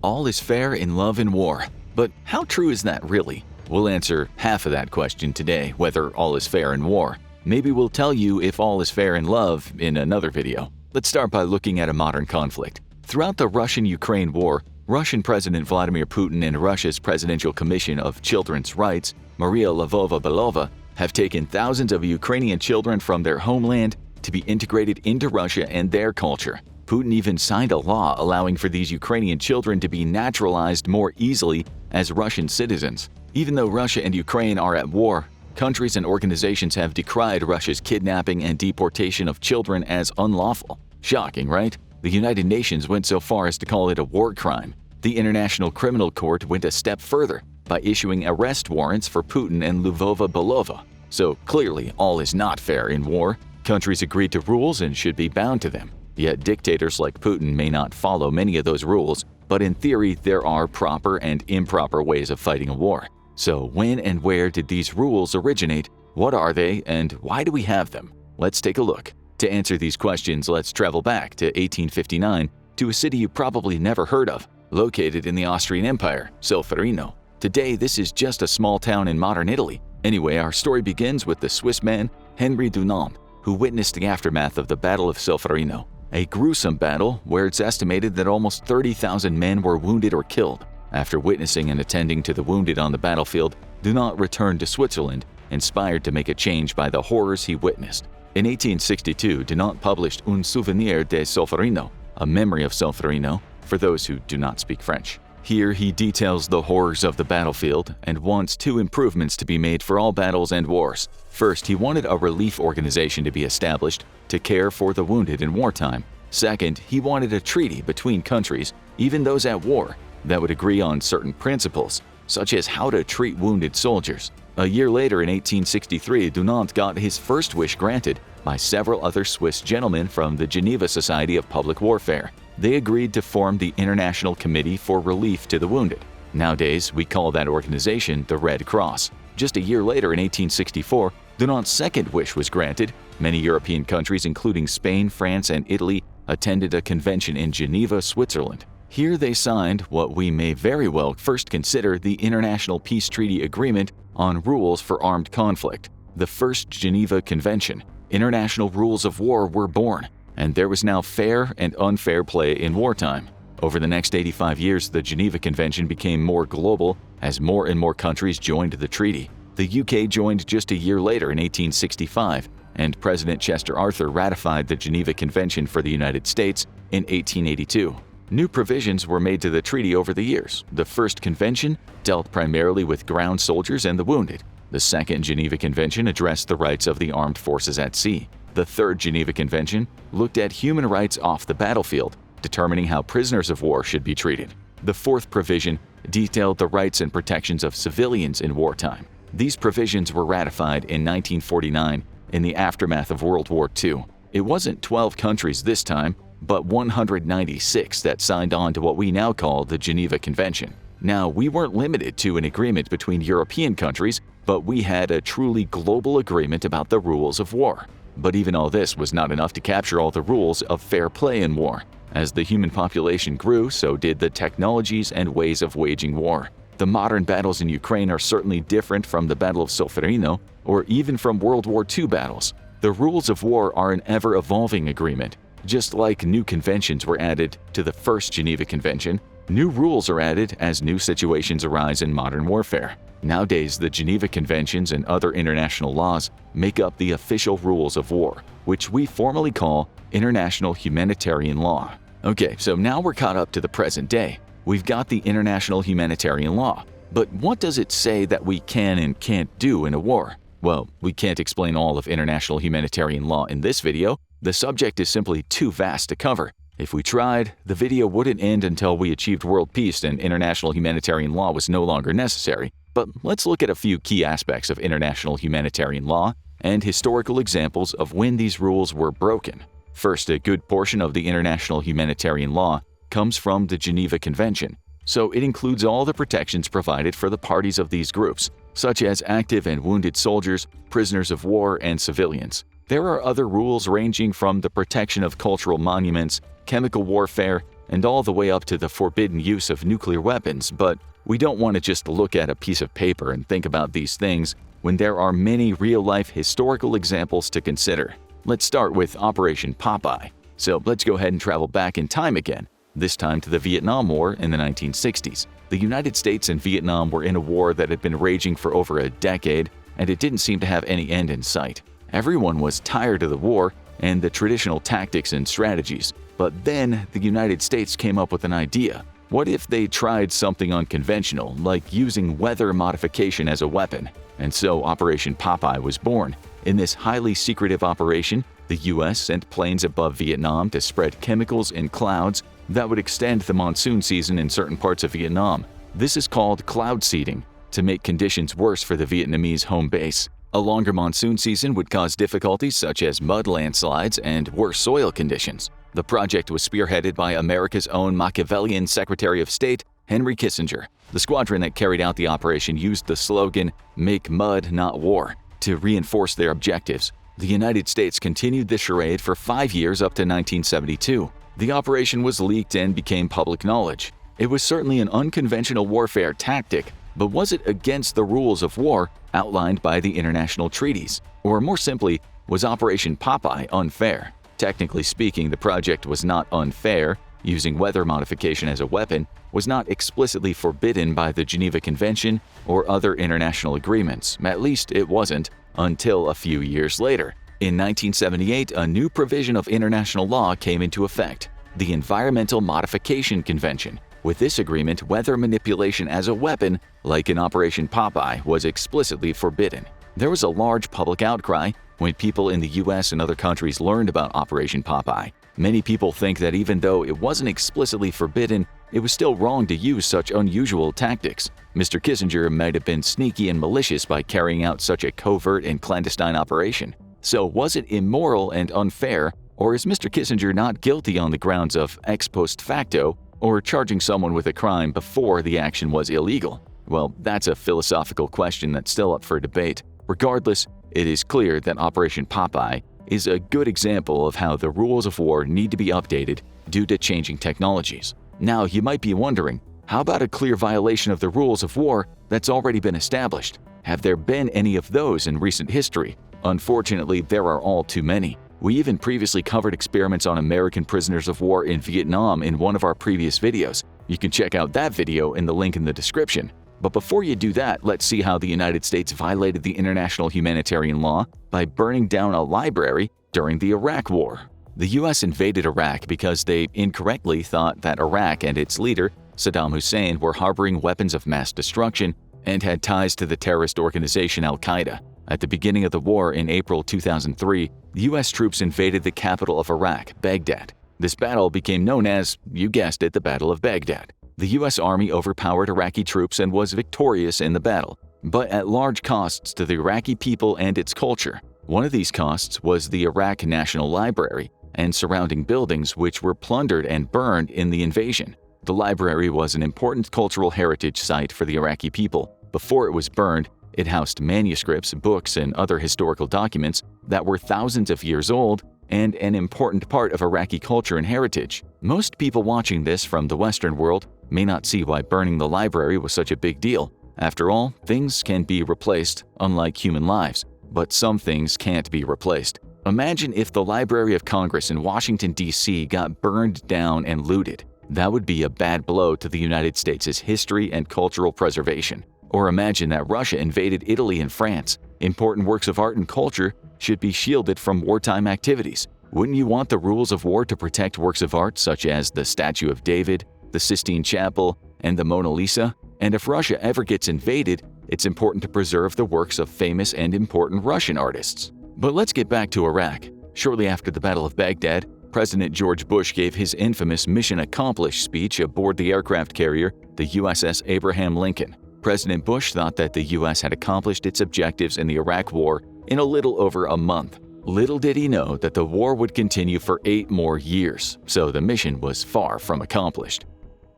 all is fair in love and war. But how true is that really? We'll answer half of that question today, whether all is fair in war. Maybe we'll tell you if all is fair in love in another video. Let's start by looking at a modern conflict. Throughout the Russian-Ukraine war, Russian President Vladimir Putin and Russia's Presidential Commission of Children's Rights, Maria Lvova-Belova, have taken thousands of Ukrainian children from their homeland to be integrated into Russia and their culture. Putin even signed a law allowing for these Ukrainian children to be naturalized more easily as Russian citizens. Even though Russia and Ukraine are at war, countries and organizations have decried Russia's kidnapping and deportation of children as unlawful. Shocking, right? The United Nations went so far as to call it a war crime. The International Criminal Court went a step further by issuing arrest warrants for Putin and Lvova-Belova. So clearly, all is not fair in war. Countries agreed to rules and should be bound to them. Yet dictators like Putin may not follow many of those rules, but in theory, there are proper and improper ways of fighting a war. So when and where did these rules originate? What are they, and why do we have them? Let's take a look. To answer these questions, let's travel back to 1859 to a city you probably never heard of, located in the Austrian Empire, Solferino. Today, this is just a small town in modern Italy. Anyway, our story begins with the Swiss man Henri Dunant, who witnessed the aftermath of the Battle of Solferino, a gruesome battle where it's estimated that almost 30,000 men were wounded or killed. After witnessing and attending to the wounded on the battlefield, Dunant returned to Switzerland, inspired to make a change by the horrors he witnessed. In 1862, Dunant published Un souvenir de Solferino, a memory of Solferino, for those who do not speak French. Here he details the horrors of the battlefield and wants two improvements to be made for all battles and wars. First, he wanted a relief organization to be established to care for the wounded in wartime. Second, he wanted a treaty between countries, even those at war, that would agree on certain principles, such as how to treat wounded soldiers. A year later, in 1863, Dunant got his first wish granted by several other Swiss gentlemen from the Geneva Society of Public Warfare. They agreed to form the International Committee for Relief to the Wounded. Nowadays, we call that organization the Red Cross. Just a year later, in 1864, Dunant's second wish was granted. Many European countries, including Spain, France, and Italy, attended a convention in Geneva, Switzerland. Here they signed what we may very well first consider the International Peace Treaty Agreement on Rules for Armed Conflict, the First Geneva Convention. International rules of war were born, and there was now fair and unfair play in wartime. Over the next 85 years, the Geneva Convention became more global as more and more countries joined the treaty. The UK joined just a year later in 1865, and President Chester Arthur ratified the Geneva Convention for the United States in 1882. New provisions were made to the treaty over the years. The first convention dealt primarily with ground soldiers and the wounded. The second Geneva Convention addressed the rights of the armed forces at sea. The third Geneva Convention looked at human rights off the battlefield, determining how prisoners of war should be treated. The fourth provision detailed the rights and protections of civilians in wartime. These provisions were ratified in 1949 in the aftermath of World War II. It wasn't 12 countries this time, but 196 that signed on to what we now call the Geneva Convention. Now, we weren't limited to an agreement between European countries, but we had a truly global agreement about the rules of war. But even all this was not enough to capture all the rules of fair play in war. As the human population grew, so did the technologies and ways of waging war. The modern battles in Ukraine are certainly different from the Battle of Solferino or even from World War II battles. The rules of war are an ever-evolving agreement. Just like new conventions were added to the First Geneva Convention, new rules are added as new situations arise in modern warfare. Nowadays, the Geneva Conventions and other international laws make up the official rules of war, which we formally call international humanitarian law. Okay, so now we're caught up to the present day. We've got the international humanitarian law. But what does it say that we can and can't do in a war? Well, we can't explain all of international humanitarian law in this video. The subject is simply too vast to cover. If we tried, the video wouldn't end until we achieved world peace and international humanitarian law was no longer necessary. But let's look at a few key aspects of international humanitarian law and historical examples of when these rules were broken. First, a good portion of the international humanitarian law comes from the Geneva Convention, so it includes all the protections provided for the parties of these groups, such as active and wounded soldiers, prisoners of war, and civilians. There are other rules ranging from the protection of cultural monuments, chemical warfare, and all the way up to the forbidden use of nuclear weapons, but we don't want to just look at a piece of paper and think about these things when there are many real-life historical examples to consider. Let's start with Operation Popeye. So let's go ahead and travel back in time again, this time to the Vietnam War in the 1960s. The United States and Vietnam were in a war that had been raging for over a decade, and it didn't seem to have any end in sight. Everyone was tired of the war and the traditional tactics and strategies. But then the United States came up with an idea. What if they tried something unconventional, like using weather modification as a weapon? And so Operation Popeye was born. In this highly secretive operation, the U.S. sent planes above Vietnam to spread chemicals in clouds that would extend the monsoon season in certain parts of Vietnam. This is called cloud seeding, to make conditions worse for the Vietnamese home base. A longer monsoon season would cause difficulties such as mud landslides and worse soil conditions. The project was spearheaded by America's own Machiavellian Secretary of State, Henry Kissinger. The squadron that carried out the operation used the slogan, "Make mud, not war," to reinforce their objectives. The United States continued the charade for 5 years up to 1972. The operation was leaked and became public knowledge. It was certainly an unconventional warfare tactic, but was it against the rules of war outlined by the international treaties? Or more simply, was Operation Popeye unfair? Technically speaking, the project was not unfair. Using weather modification as a weapon was not explicitly forbidden by the Geneva Convention or other international agreements. At least it wasn't until a few years later. In 1978, a new provision of international law came into effect, the Environmental Modification Convention. With this agreement, weather manipulation as a weapon, like in Operation Popeye, was explicitly forbidden. There was a large public outcry when people in the US and other countries learned about Operation Popeye. Many people think that even though it wasn't explicitly forbidden, it was still wrong to use such unusual tactics. Mr. Kissinger might have been sneaky and malicious by carrying out such a covert and clandestine operation. So was it immoral and unfair, or is Mr. Kissinger not guilty on the grounds of ex post facto, or charging someone with a crime before the action was illegal? Well, that's a philosophical question that's still up for debate. Regardless, it is clear that Operation Popeye is a good example of how the rules of war need to be updated due to changing technologies. Now, you might be wondering, how about a clear violation of the rules of war that's already been established? Have there been any of those in recent history? Unfortunately, there are all too many. We even previously covered experiments on American prisoners of war in Vietnam in one of our previous videos. You can check out that video in the link in the description. But before you do that, let's see how the United States violated the international humanitarian law by burning down a library during the Iraq War. The U.S. invaded Iraq because they incorrectly thought that Iraq and its leader, Saddam Hussein, were harboring weapons of mass destruction and had ties to the terrorist organization Al-Qaeda. At the beginning of the war in April 2003, the U.S. troops invaded the capital of Iraq, Baghdad. This battle became known as, you guessed it, the Battle of Baghdad. The U.S. Army overpowered Iraqi troops and was victorious in the battle, but at large costs to the Iraqi people and its culture. One of these costs was the Iraq National Library and surrounding buildings, which were plundered and burned in the invasion. The library was an important cultural heritage site for the Iraqi people. Before it was burned, it housed manuscripts, books, and other historical documents that were thousands of years old and an important part of Iraqi culture and heritage. Most people watching this from the Western world may not see why burning the library was such a big deal. After all, things can be replaced, unlike human lives, but some things can't be replaced. Imagine if the Library of Congress in Washington, D.C. got burned down and looted. That would be a bad blow to the United States' history and cultural preservation. Or imagine that Russia invaded Italy and France. Important works of art and culture should be shielded from wartime activities. Wouldn't you want the rules of war to protect works of art such as the Statue of David, the Sistine Chapel, and the Mona Lisa? And if Russia ever gets invaded, it's important to preserve the works of famous and important Russian artists. But let's get back to Iraq. Shortly after the Battle of Baghdad, President George Bush gave his infamous Mission Accomplished speech aboard the aircraft carrier, the USS Abraham Lincoln. President Bush thought that the U.S. had accomplished its objectives in the Iraq War in a little over a month. Little did he know that the war would continue for 8 more years, so the mission was far from accomplished.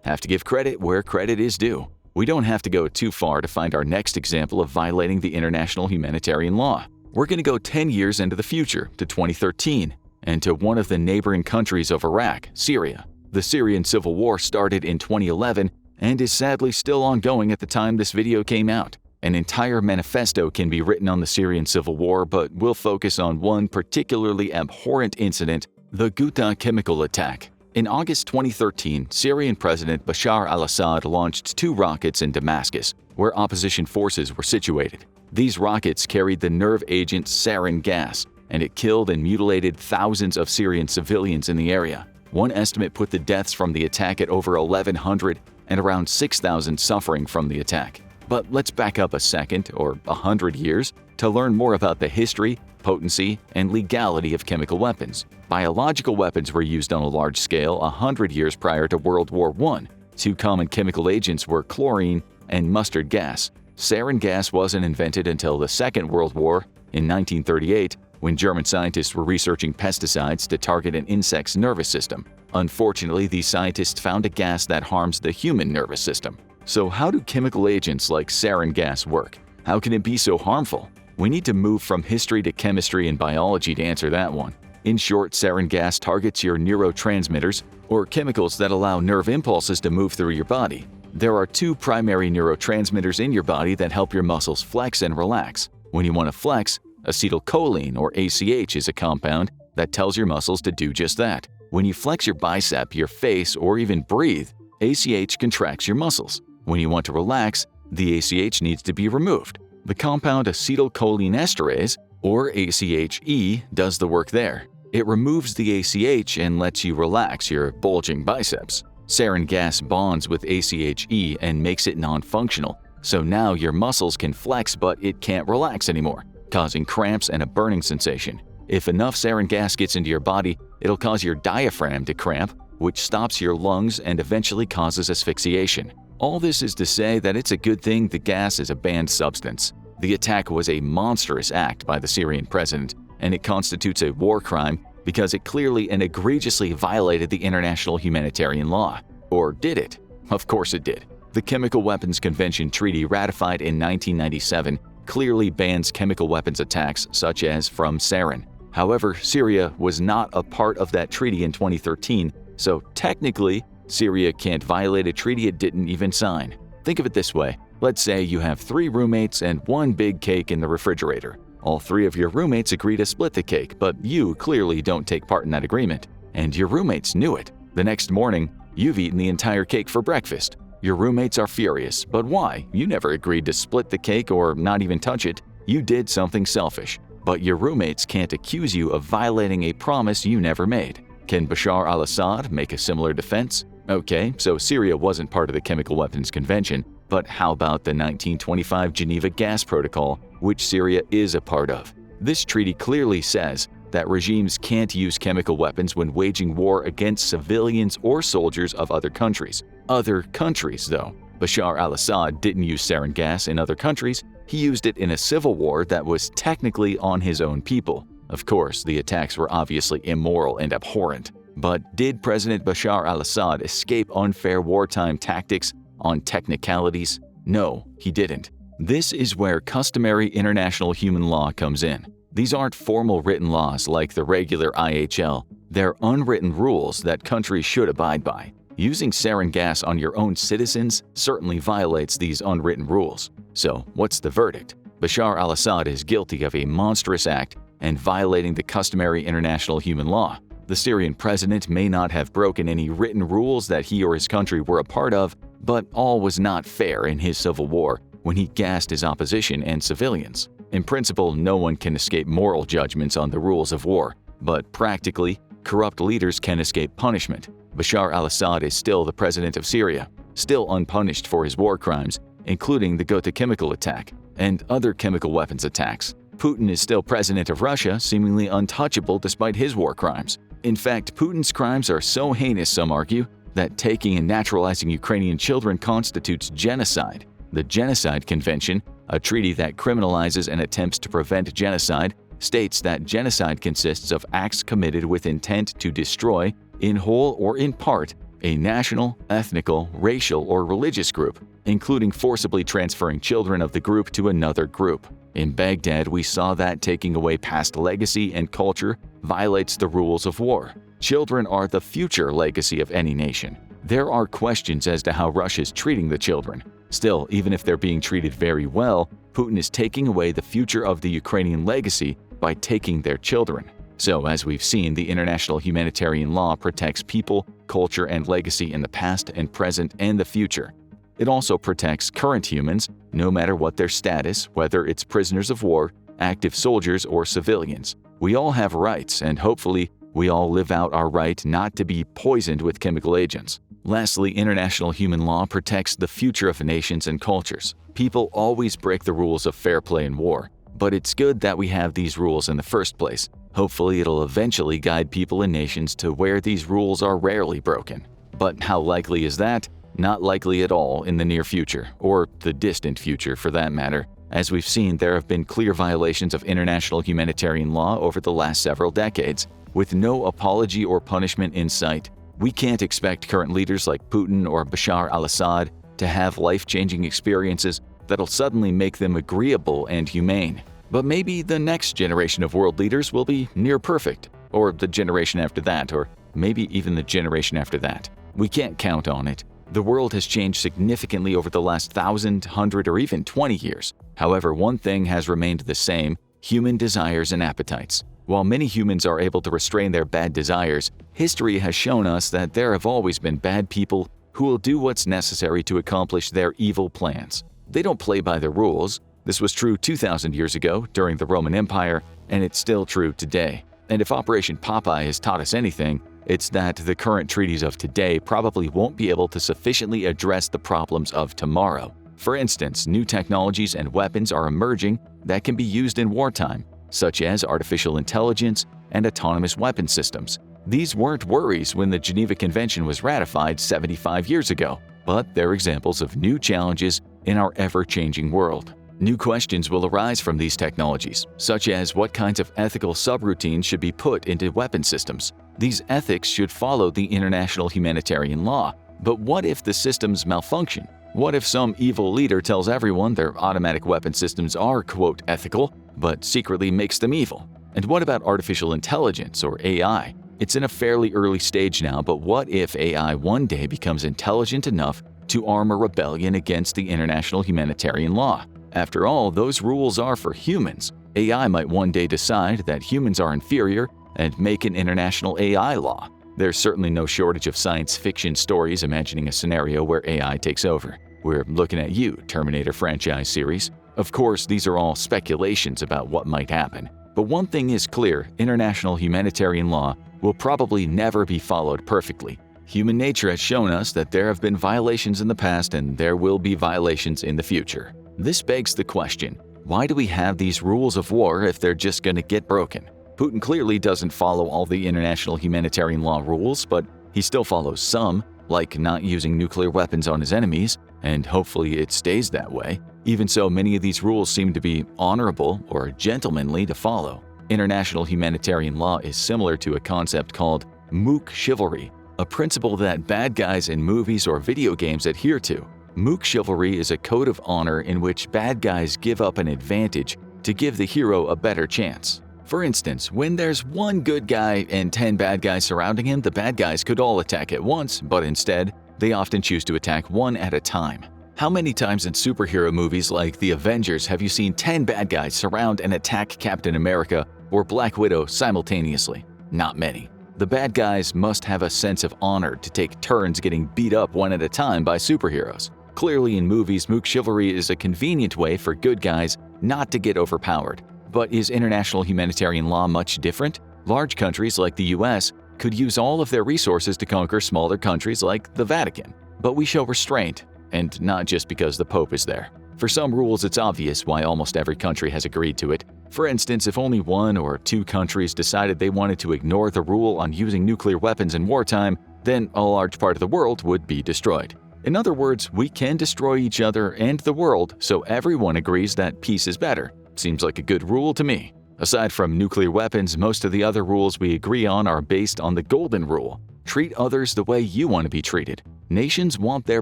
Have to give credit where credit is due. We don't have to go too far to find our next example of violating the international humanitarian law. We're going to go 10 years into the future, to 2013, and to one of the neighboring countries of Iraq, Syria. The Syrian civil war started in 2011 and is sadly still ongoing at the time this video came out. An entire manifesto can be written on the Syrian civil war, but we'll focus on one particularly abhorrent incident, the Ghouta chemical attack. In August 2013, Syrian President Bashar al-Assad launched 2 rockets in Damascus, where opposition forces were situated. These rockets carried the nerve agent sarin gas, and it killed and mutilated thousands of Syrian civilians in the area. One estimate put the deaths from the attack at over 1,100 and around 6,000 suffering from the attack. But let's back up a second, or 100 years, to learn more about the history, potency, and legality of chemical weapons. Biological weapons were used on a large scale 100 years prior to World War I. 2 common chemical agents were chlorine and mustard gas. Sarin gas wasn't invented until the Second World War in 1938, when German scientists were researching pesticides to target an insect's nervous system. Unfortunately, these scientists found a gas that harms the human nervous system. So how do chemical agents like sarin gas work? How can it be so harmful? We need to move from history to chemistry and biology to answer that one. In short, sarin gas targets your neurotransmitters, or chemicals that allow nerve impulses to move through your body. There are 2 primary neurotransmitters in your body that help your muscles flex and relax. When you want to flex, acetylcholine, or ACH, is a compound that tells your muscles to do just that. When you flex your bicep, your face, or even breathe, ACH contracts your muscles. When you want to relax, the ACH needs to be removed. The compound acetylcholinesterase, or ACHE, does the work there. It removes the ACH and lets you relax your bulging biceps. Sarin gas bonds with ACHE and makes it non-functional, so now your muscles can flex but it can't relax anymore, causing cramps and a burning sensation. If enough sarin gas gets into your body, it'll cause your diaphragm to cramp, which stops your lungs and eventually causes asphyxiation. All this is to say that it's a good thing the gas is a banned substance. The attack was a monstrous act by the Syrian president, and it constitutes a war crime because it clearly and egregiously violated the international humanitarian law. Or did it? Of course it did. The Chemical Weapons Convention Treaty, ratified in 1997, clearly bans chemical weapons attacks such as from sarin. However, Syria was not a part of that treaty in 2013, so technically, Syria can't violate a treaty it didn't even sign. Think of it this way. Let's say you have 3 roommates and 1 big cake in the refrigerator. All 3 of your roommates agree to split the cake, but you clearly don't take part in that agreement. And your roommates knew it. The next morning, you've eaten the entire cake for breakfast. Your roommates are furious, but why? You never agreed to split the cake or not even touch it. You did something selfish. But your roommates can't accuse you of violating a promise you never made. Can Bashar al-Assad make a similar defense? Okay, so Syria wasn't part of the Chemical Weapons Convention, but how about the 1925 Geneva Gas Protocol, which Syria is a part of? This treaty clearly says that regimes can't use chemical weapons when waging war against civilians or soldiers of other countries. Other countries, though. Bashar al-Assad didn't use sarin gas in other countries. He used it in a civil war that was technically on his own people. Of course, the attacks were obviously immoral and abhorrent. But did President Bashar al-Assad escape unfair wartime tactics on technicalities? No, he didn't. This is where customary international human law comes in. These aren't formal written laws like the regular IHL. They're unwritten rules that countries should abide by. Using sarin gas on your own citizens certainly violates these unwritten rules. So, what's the verdict? Bashar al-Assad is guilty of a monstrous act and violating the customary international human law. The Syrian president may not have broken any written rules that he or his country were a part of, but all was not fair in his civil war when he gassed his opposition and civilians. In principle, no one can escape moral judgments on the rules of war, but practically, corrupt leaders can escape punishment. Bashar al-Assad is still the president of Syria, still unpunished for his war crimes, including the Ghouta chemical attack and other chemical weapons attacks. Putin is still president of Russia, seemingly untouchable despite his war crimes. In fact, Putin's crimes are so heinous, some argue, that taking and naturalizing Ukrainian children constitutes genocide. The Genocide Convention, a treaty that criminalizes and attempts to prevent genocide, states that genocide consists of acts committed with intent to destroy, in whole or in part, a national, ethnical, racial, or religious group, including forcibly transferring children of the group to another group. In Baghdad, we saw that taking away past legacy and culture violates the rules of war. Children are the future legacy of any nation. There are questions as to how Russia is treating the children. Still, even if they're being treated very well, Putin is taking away the future of the Ukrainian legacy by taking their children. So, as we've seen, the international humanitarian law protects people, culture, and legacy in the past and present and the future. It also protects current humans, no matter what their status, whether it's prisoners of war, active soldiers, or civilians. We all have rights, and hopefully, we all live out our right not to be poisoned with chemical agents. Lastly, international human law protects the future of nations and cultures. People always break the rules of fair play in war, but it's good that we have these rules in the first place. Hopefully, it'll eventually guide people and nations to where these rules are rarely broken. But how likely is that? Not likely at all in the near future, or the distant future for that matter. As we've seen, there have been clear violations of international humanitarian law over the last several decades, with no apology or punishment in sight. We can't expect current leaders like Putin or Bashar al-Assad to have life-changing experiences that'll suddenly make them agreeable and humane. But maybe the next generation of world leaders will be near perfect, or the generation after that, or maybe even the generation after that. We can't count on it. The world has changed significantly over the last 1,000, 100, or even 20 years. However, one thing has remained the same: human desires and appetites. While many humans are able to restrain their bad desires, history has shown us that there have always been bad people who will do what's necessary to accomplish their evil plans. They don't play by the rules. This was true 2,000 years ago during the Roman Empire, and it's still true today. And if Operation Popeye has taught us anything, it's that the current treaties of today probably won't be able to sufficiently address the problems of tomorrow. For instance, new technologies and weapons are emerging that can be used in wartime, such as artificial intelligence and autonomous weapon systems. These weren't worries when the Geneva Convention was ratified 75 years ago, but they're examples of new challenges in our ever-changing world. New questions will arise from these technologies, such as what kinds of ethical subroutines should be put into weapon systems. These ethics should follow the international humanitarian law. But what if the systems malfunction? What if some evil leader tells everyone their automatic weapon systems are, quote, ethical, but secretly makes them evil? And what about artificial intelligence, or AI? It's in a fairly early stage now, but what if AI one day becomes intelligent enough to arm a rebellion against the international humanitarian law? After all, those rules are for humans. AI might one day decide that humans are inferior and make an international AI law. There's certainly no shortage of science fiction stories imagining a scenario where AI takes over. We're looking at you, Terminator franchise series. Of course, these are all speculations about what might happen. But one thing is clear: international humanitarian law will probably never be followed perfectly. Human nature has shown us that there have been violations in the past and there will be violations in the future. This begs the question, why do we have these rules of war if they're just going to get broken? Putin clearly doesn't follow all the international humanitarian law rules, but he still follows some, like not using nuclear weapons on his enemies, and hopefully it stays that way. Even so, many of these rules seem to be honorable or gentlemanly to follow. International humanitarian law is similar to a concept called mook chivalry, a principle that bad guys in movies or video games adhere to. Mook chivalry is a code of honor in which bad guys give up an advantage to give the hero a better chance. For instance, when there's one good guy and 10 bad guys surrounding him, the bad guys could all attack at once, but instead, they often choose to attack one at a time. How many times in superhero movies like The Avengers have you seen 10 bad guys surround and attack Captain America or Black Widow simultaneously? Not many. The bad guys must have a sense of honor to take turns getting beat up one at a time by superheroes. Clearly, in movies, mook chivalry is a convenient way for good guys not to get overpowered. But is international humanitarian law much different? Large countries like the US could use all of their resources to conquer smaller countries like the Vatican. But we show restraint, and not just because the Pope is there. For some rules, it's obvious why almost every country has agreed to it. For instance, if only one or two countries decided they wanted to ignore the rule on using nuclear weapons in wartime, then a large part of the world would be destroyed. In other words, we can destroy each other and the world, so everyone agrees that peace is better. Seems like a good rule to me. Aside from nuclear weapons, most of the other rules we agree on are based on the Golden Rule. Treat others the way you want to be treated. Nations want their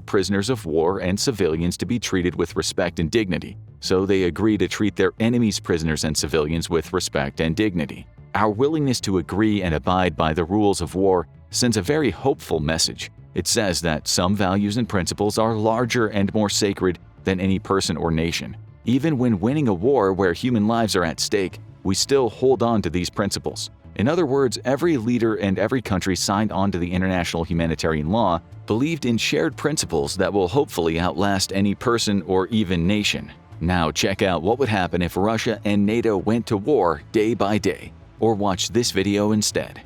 prisoners of war and civilians to be treated with respect and dignity, so they agree to treat their enemies' prisoners and civilians with respect and dignity. Our willingness to agree and abide by the rules of war sends a very hopeful message. It says that some values and principles are larger and more sacred than any person or nation. Even when winning a war where human lives are at stake, we still hold on to these principles. In other words, every leader and every country signed on to the international humanitarian law believed in shared principles that will hopefully outlast any person or even nation. Now check out what would happen if Russia and NATO went to war day by day. Or watch this video instead.